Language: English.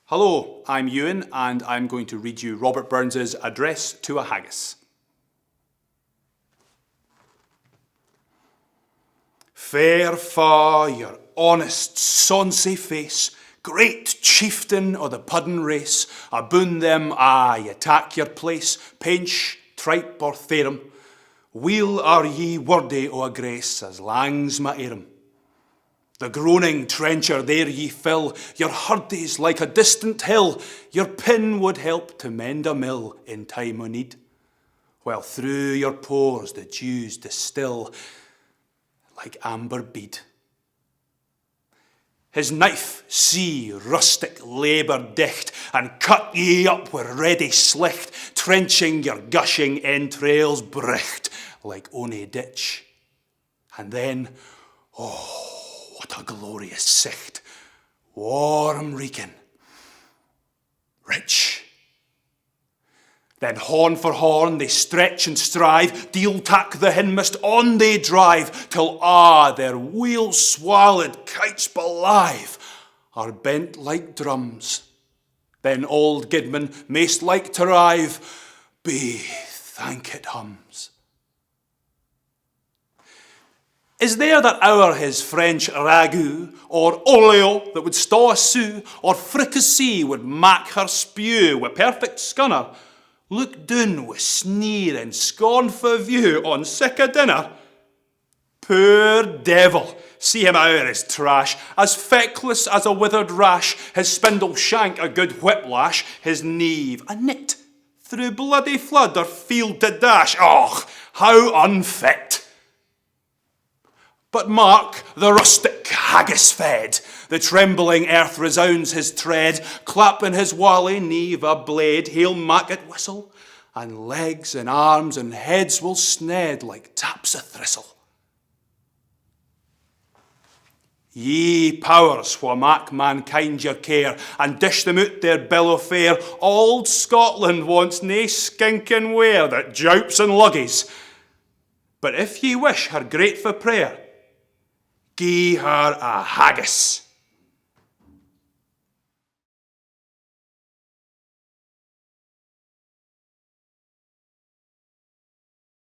Hello, I'm Ewan and I'm going to read you Robert Burns's Address to a Haggis. Fair fa your honest sonsy face, great chieftain o' the puddin race, aboon them ye tak your place, pinch, tripe or therum, weel are ye worthy o' a grace as lang's ma erum. The groaning trencher there ye fill, your hurdies like a distant hill, your pin would help to mend a mill in time o' need, while through your pores the dews distill like amber bead. His knife, see, rustic labour dicht, and cut ye up with ready slicht, trenching your gushing entrails bricht like ony ditch. And then, what a glorious sicht, warm reeking, rich. Then horn for horn they stretch and strive, deal tack the hinmost on they drive, till their wheel swallowed kites belive are bent like drums. Then old Gidman, maist like to rive, be thank it hums. Is there that hour his French ragout, or olio that would staw a sou, or fricassee would mak her spew wi' perfect scunner, look down wi' sneer and scornfu' view on sic a dinner? Poor devil, see him ower his trash, as feckless as a withered rash, his spindle shank a good whiplash, his neve a nit, through bloody flood or field to dash. How unfit! But mark the rustic haggis fed, the trembling earth resounds his tread, clapping his wally neve a blade, he'll mak it whistle, and legs and arms and heads will sned like taps o' thistle. Ye powers wha mak mankind your care, and dish them out their bill o' fare, auld Scotland wants nae skinking ware that joups and luggies. But if ye wish her grateful prayer, gie her a haggis.